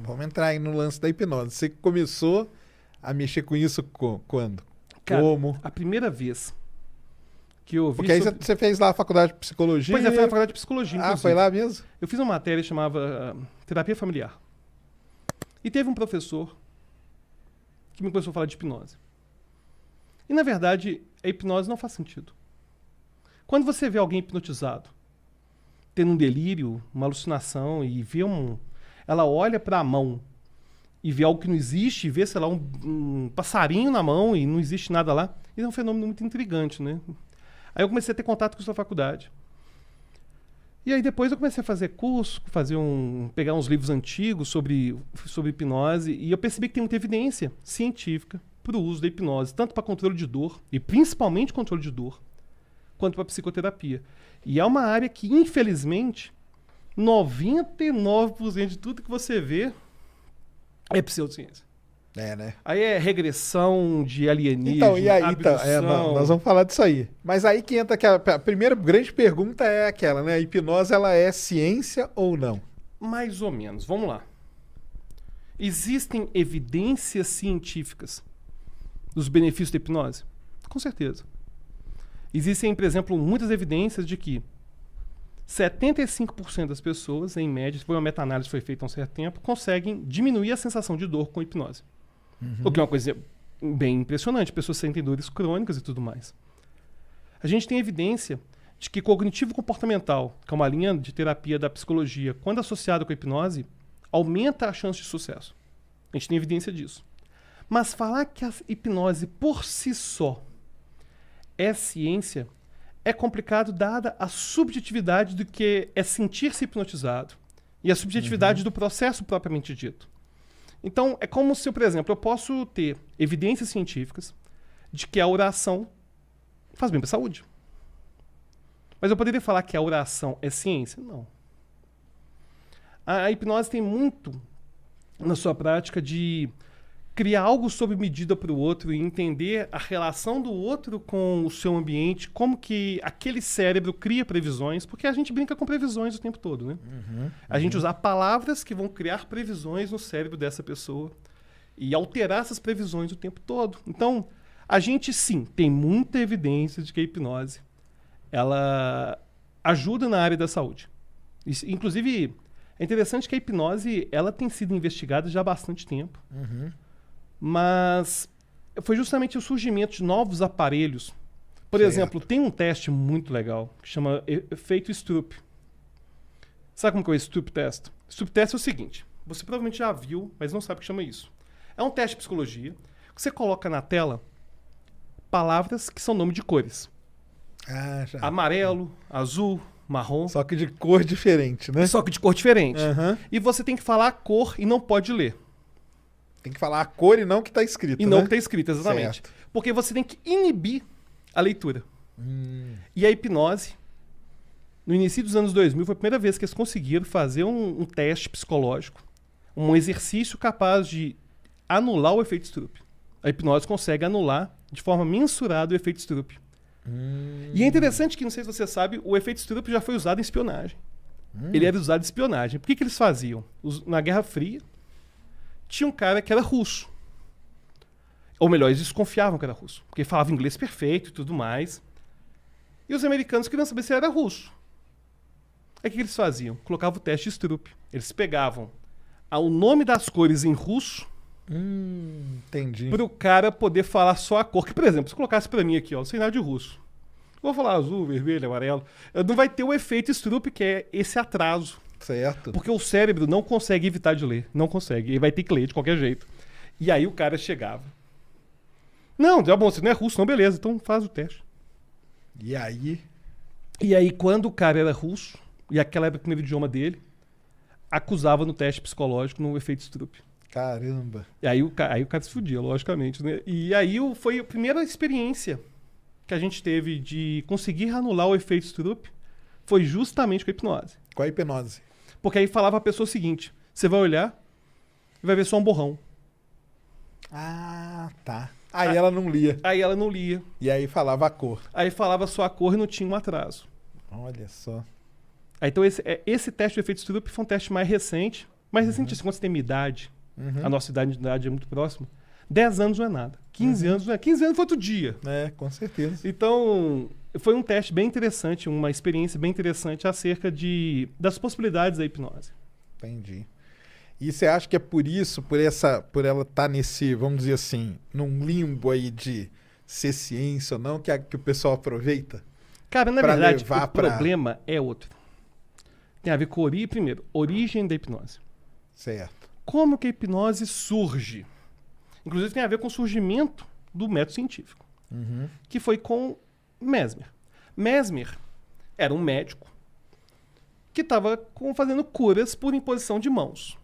vamos entrar aí no lance da hipnose. Você começou a mexer com isso quando? Cara, Como? a primeira vez que eu vi Porque aí sobre... você fez lá a faculdade de psicologia. Pois é, foi na faculdade de psicologia, Ah, inclusive. foi lá mesmo? Eu fiz uma matéria que chamava Terapia Familiar. E teve um professor que me começou a falar de hipnose. E, na verdade, a hipnose não faz sentido. Quando você vê alguém hipnotizado, tendo um delírio, uma alucinação, e vê ela olha para a mão e vê algo que não existe, e vê, sei lá, um passarinho na mão e não existe nada lá, isso é um fenômeno muito intrigante, né? Aí eu comecei a ter contato com isso na faculdade. E aí depois eu comecei a fazer curso, pegar uns livros antigos sobre hipnose, e eu percebi que tem muita evidência científica para o uso da hipnose, tanto para controle de dor, e principalmente controle de dor, quanto para psicoterapia. E é uma área que, infelizmente, 99% de tudo que você vê é pseudociência. É, né? Aí é regressão de alienígena, Então, e aí, abdução. nós vamos falar disso aí. Mas aí que entra a primeira grande pergunta é aquela, né? A hipnose, ela é ciência ou não? Mais ou menos. Vamos lá. Existem evidências científicas dos benefícios da hipnose? Com certeza. Existem, por exemplo, muitas evidências de que 75% das pessoas, em média, foi uma meta-análise que foi feita há um certo tempo, conseguem diminuir a sensação de dor com hipnose. O que é uma coisa bem impressionante. Pessoas sentem dores crônicas e tudo mais. A gente tem evidência de que cognitivo-comportamental, que é uma linha de terapia da psicologia, quando associado com a hipnose, aumenta a chance de sucesso. A gente tem evidência disso. Mas falar que a hipnose por si só é ciência é complicado, dada a subjetividade do que é sentir-se hipnotizado e a subjetividade do processo propriamente dito. Então, é como se, por exemplo, eu posso ter evidências científicas de que a oração faz bem para a saúde. Mas eu poderia falar que a oração é ciência? Não. A hipnose tem muito na sua prática de criar algo sob medida para o outro e entender a relação do outro com o seu ambiente, como que aquele cérebro cria previsões, porque a gente brinca com previsões o tempo todo, né? A gente usar palavras que vão criar previsões no cérebro dessa pessoa e alterar essas previsões o tempo todo. Então, a gente sim tem muita evidência de que a hipnose ela ajuda na área da saúde. Isso, inclusive, é interessante que a hipnose ela tem sido investigada já há bastante tempo. Mas foi justamente o surgimento de novos aparelhos. Por exemplo, tem um teste muito legal que chama efeito Stroop. Sabe como que é o Stroop Test? Stroop Test é o seguinte, você provavelmente já viu, mas não sabe o que chama isso. É um teste de psicologia que você coloca na tela palavras que são nome de cores. Ah, já. Amarelo, azul, marrom. Só que de cor diferente, né? Só que de cor diferente. Aham. E você tem que falar a cor e não pode ler. Tem que falar a cor e não o que está escrito, E não o né? que está escrito, exatamente. Certo. Porque você tem que inibir a leitura. E a hipnose, no início dos anos 2000, foi a primeira vez que eles conseguiram fazer um teste psicológico, um exercício capaz de anular o efeito Stroop. A hipnose consegue anular de forma mensurada o efeito Stroop. E é interessante que, não sei se você sabe, o efeito Stroop já foi usado em espionagem. Ele era usado em espionagem. Por que eles faziam? Na Guerra Fria, tinha um cara que era russo. Ou melhor, eles desconfiavam que era russo, porque falava inglês perfeito e tudo mais. E os americanos queriam saber se era russo. Aí o que eles faziam? Colocavam o teste de Stroop. Eles pegavam o nome das cores em russo Entendi. para o cara poder falar só a cor. Que, por exemplo, se colocasse para mim aqui, ó, sem nada de russo, vou falar azul, vermelho, amarelo, não vai ter o efeito Stroop, que é esse atraso. Certo. Porque o cérebro não consegue evitar de ler. Não consegue. Ele vai ter que ler de qualquer jeito. E aí o cara chegava. Não, tá bom, você não é russo, não, beleza. Então faz o teste. E aí? E aí, quando o cara era russo, e aquela era o primeiro idioma dele, acusava no teste psicológico no efeito Stroop. Caramba. E aí o cara se fudia, logicamente, né? E aí foi a primeira experiência que a gente teve de conseguir anular o efeito Stroop foi justamente com a hipnose. Qual a hipnose? Porque aí falava a pessoa o seguinte, você vai olhar e vai ver só um borrão. Ah, tá. Aí ela não lia. Aí ela não lia. E aí falava a cor. Aí falava só a cor e não tinha um atraso. Olha só. Aí, então esse teste de efeito Stroop foi um teste mais recente, Mas recentemente, quando você tem minha idade, a nossa idade é muito próxima, 10 anos não é nada. 15 anos não é. 15 anos foi outro dia. É, com certeza. Então, foi um teste bem interessante, uma experiência bem interessante acerca das possibilidades da hipnose. Entendi. E você acha que é por isso, por ela estar nesse, vamos dizer assim, num limbo aí de ser ciência ou não, que o pessoal aproveita? Cara, na Pra verdade, levar o problema é outro. Tem a ver com primeiro, origem da hipnose. Certo. Como que a hipnose surge? Inclusive tem a ver com o surgimento do método científico, que foi com Mesmer. Mesmer era um médico que estava fazendo curas por imposição de mãos.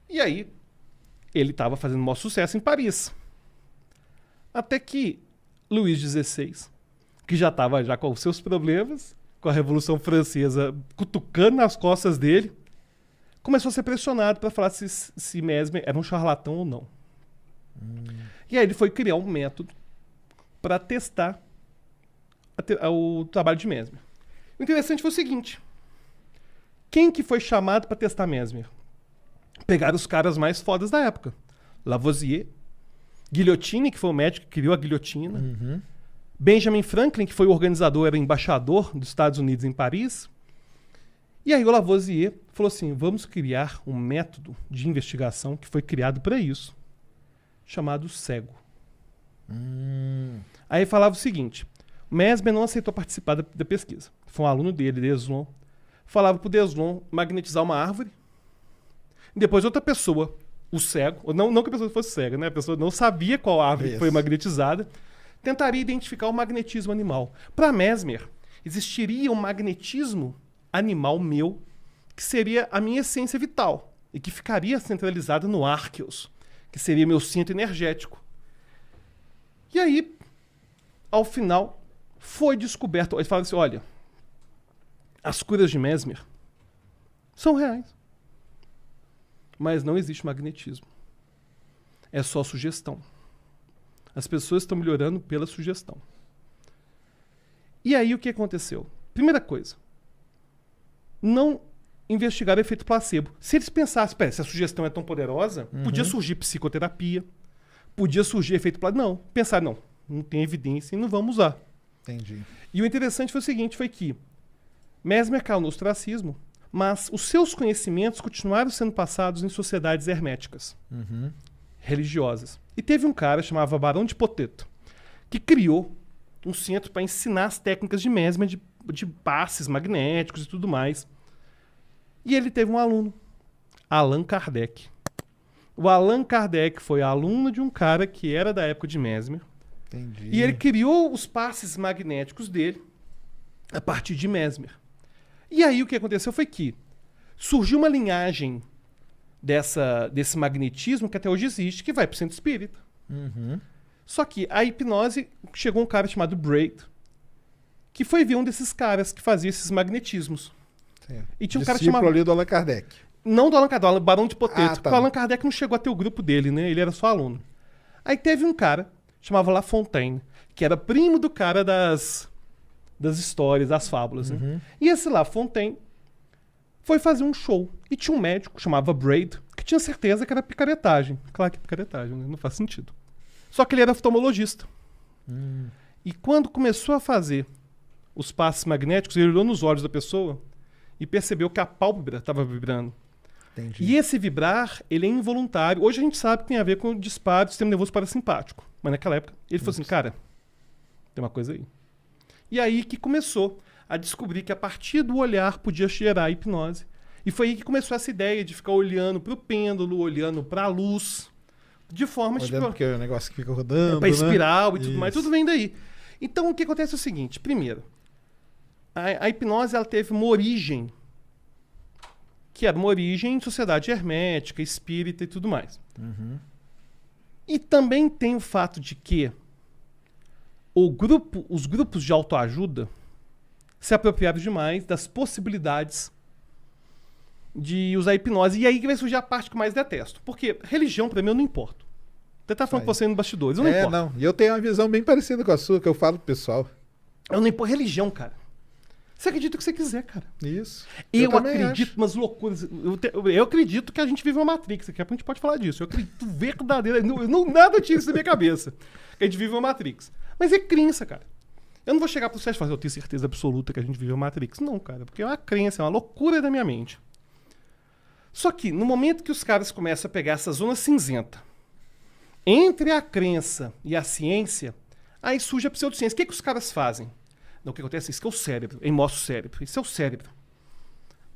E aí, ele estava fazendo um maior sucesso em Paris. Até que Luís XVI, que já estava já com os seus problemas, com a Revolução Francesa cutucando nas costas dele, começou a ser pressionado para falar se Mesmer era um charlatão ou não. E aí ele foi criar um método para testar o trabalho de Mesmer. O interessante foi o seguinte: quem que foi chamado para testar Mesmer? Pegaram os caras mais fodas da época. Lavoisier, Guillotine, que foi o médico que criou a guilhotina, Benjamin Franklin, que foi o organizador, era embaixador dos Estados Unidos em Paris. E aí o Lavoisier falou assim, vamos criar um método de investigação que foi criado para isso, chamado cego. Aí falava o seguinte, Mesmer não aceitou participar da pesquisa. Foi um aluno dele, Deslon. Falava pro Deslon magnetizar uma árvore. E depois outra pessoa, o cego, não que a pessoa fosse cega, né? A pessoa não sabia qual árvore foi magnetizada, tentaria identificar o magnetismo animal. Para Mesmer, existiria um magnetismo animal meu, que seria a minha essência vital, e que ficaria centralizada no Arqueus, que seria meu centro energético. E aí, ao final, foi descoberto, ele fala assim, olha, as curas de Mesmer são reais, mas não existe magnetismo. É só sugestão. As pessoas estão melhorando pela sugestão. E aí o que aconteceu? Primeira coisa, não investigar o efeito placebo. Se eles pensassem, se a sugestão é tão poderosa, podia surgir psicoterapia, podia surgir efeito placebo. Não, pensaram, não tem evidência e não vamos usar. Entendi. E o interessante foi o seguinte, foi que Mesmer caiu no ostracismo, mas os seus conhecimentos continuaram sendo passados em sociedades herméticas, religiosas. E teve um cara chamado Barão de Poteto, que criou um centro para ensinar as técnicas de Mesmer, de passes magnéticos e tudo mais. E ele teve um aluno, Allan Kardec. O Allan Kardec foi aluno de um cara que era da época de Mesmer. Entendi. E ele criou os passes magnéticos dele a partir de Mesmer. E aí o que aconteceu foi que surgiu uma linhagem desse magnetismo que até hoje existe, que vai para o centro espírita. Só que a hipnose, chegou um cara chamado Braid, que foi ver um desses caras que fazia esses magnetismos. Certo. E tinha um cara Discípulo chamado... ali do Allan Kardec. Não do Allan Kardec, do Barão de Poteto. Ah, tá. Porque o Allan Kardec não chegou a ter o grupo dele, né? Ele era só aluno. Aí teve um cara, chamava La Fontaine, que era primo do cara das histórias, das fábulas. Né? E esse La Fontaine foi fazer um show. E tinha um médico, chamava Braid, que tinha certeza que era picaretagem. Claro que é picaretagem, né? Não faz sentido. Só que ele era oftalmologista. E quando começou a fazer os passes magnéticos, ele olhou nos olhos da pessoa e percebeu que a pálpebra estava vibrando. Entendi. E esse vibrar, ele é involuntário. Hoje a gente sabe que tem a ver com o disparo do sistema nervoso parasimpático. Mas naquela época, ele falou assim, cara, tem uma coisa aí. E aí que começou a descobrir que a partir do olhar podia gerar a hipnose. E foi aí que começou essa ideia de ficar olhando para o pêndulo, olhando para a luz, de forma... Olhando porque é o negócio que fica rodando, para espiral, né? e tudo mais, tudo vem daí. Então o que acontece é o seguinte, primeiro, a hipnose ela teve uma origem, que era uma origem em sociedade hermética, espírita e tudo mais. E também tem o fato de que os grupos de autoajuda se apropriaram demais das possibilidades de usar hipnose. E aí que vai surgir a parte que eu mais detesto. Porque religião, pra mim, eu não importo. Você tá falando com você nos bastidores, eu não importo. Não. E eu tenho uma visão bem parecida com a sua, que eu falo pro pessoal. Eu não importo. Religião, cara. Você acredita o que você quiser, cara. Isso. Eu também acredito acho. umas loucuras. Eu acredito que a gente vive uma Matrix. Daqui a pouco a gente pode falar disso. Eu acredito verdadeiro. Nada tira isso da minha cabeça. Que a gente vive uma Matrix. Mas é crença, cara. Eu não vou chegar pro Sérgio e falar, eu tenho certeza absoluta que a gente vive uma Matrix. Não, cara. Porque é uma crença, é uma loucura da minha mente. Só que, no momento que os caras começam a pegar essa zona cinzenta entre a crença e a ciência, aí surge a pseudociência. O que os caras fazem? Não, o que acontece? Isso que é o cérebro. Aí mostra o cérebro. Isso é o cérebro.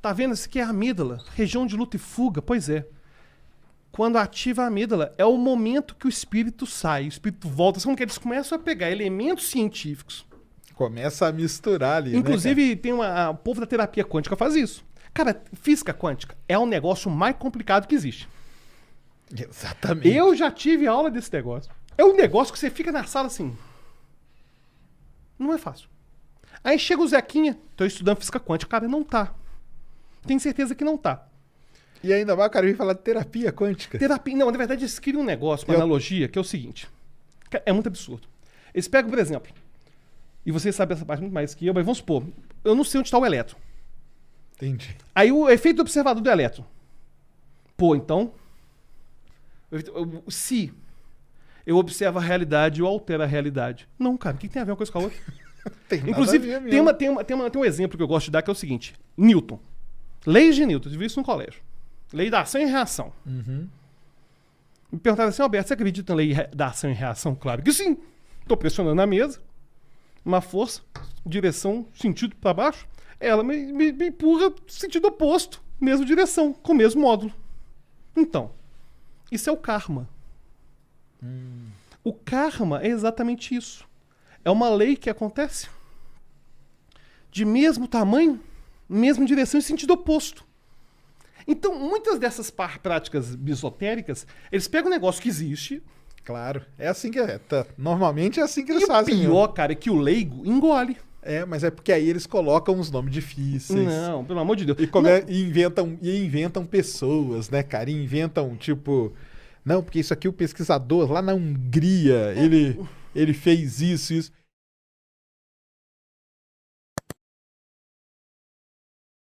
Tá vendo? Isso aqui é a amígdala. Região de luta e fuga. Pois é. Quando ativa a amígdala, é o momento que o espírito sai. O espírito volta. Como que eles começam a pegar elementos científicos. Começa a misturar ali, Inclusive, tem o povo da terapia quântica faz isso. Cara, física quântica é o negócio mais complicado que existe. Exatamente. Eu já tive aula desse negócio. É um negócio que você fica na sala assim. Não é fácil. Aí chega o Zequinha, tô estudando física quântica. Cara, não tá. Tenho certeza que não tá. E ainda mais o cara vem falar de terapia quântica. Terapia. Não, na verdade, eles criam um negócio, uma analogia, que é o seguinte. É muito absurdo. Eles pegam, por exemplo, e você sabe essa parte muito mais que eu, mas vamos supor, eu não sei onde está o elétron. Entendi. Aí o efeito do observador do elétron. Pô, então. Se eu observo a realidade, eu altero a realidade. Não, cara, o que tem a ver uma coisa com a outra? Inclusive, tem um exemplo que eu gosto de dar que é o seguinte: Newton. Leis de Newton, eu vi isso no colégio. Lei da ação e reação. Uhum. Me perguntaram assim, Alberto, você acredita na lei da ação e reação? Claro que sim. Estou pressionando a mesa, uma força, direção, sentido para baixo, ela me empurra sentido oposto, mesma direção, com o mesmo módulo. Então, isso é o karma. O karma é exatamente isso. É uma lei que acontece de mesmo tamanho, mesma direção e sentido oposto. Então, muitas dessas práticas esotéricas, eles pegam um negócio que existe. Claro. É assim que é. Normalmente é assim que eles E fazem. o pior, cara, é que o leigo engole. É, mas é porque aí eles colocam uns nomes difíceis. Não, pelo amor de Deus. E inventam pessoas, né, cara? E inventam, tipo... Não, porque isso aqui o pesquisador lá na Hungria, ele fez isso.